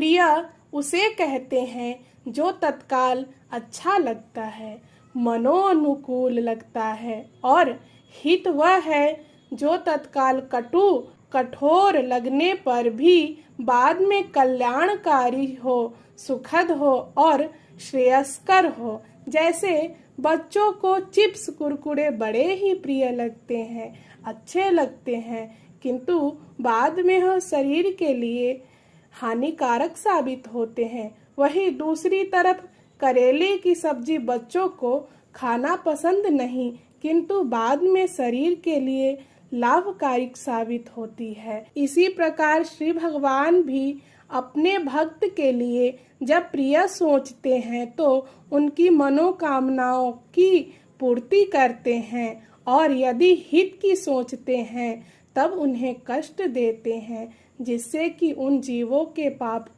प्रिय उसे कहते हैं जो तत्काल अच्छा लगता है, मनोनुकूल लगता है, और हित वह है जो तत्काल कटु कठोर लगने पर भी बाद में कल्याणकारी हो, सुखद हो और श्रेयस्कर हो। जैसे बच्चों को चिप्स कुरकुरे बड़े ही प्रिय लगते हैं, अच्छे लगते हैं, किंतु बाद में वह शरीर के लिए हानिकारक साबित होते हैं। वहीं दूसरी तरफ करेले की सब्जी बच्चों को खाना पसंद नहीं, किंतु बाद में शरीर के लिए लाभकारी साबित होती है। इसी प्रकार श्री भगवान भी अपने भक्त के लिए जब प्रिय सोचते हैं तो उनकी मनोकामनाओं की पूर्ति करते हैं, और यदि हित की सोचते हैं तब उन्हें कष्ट देते हैं, जिससे कि उन जीवों के पाप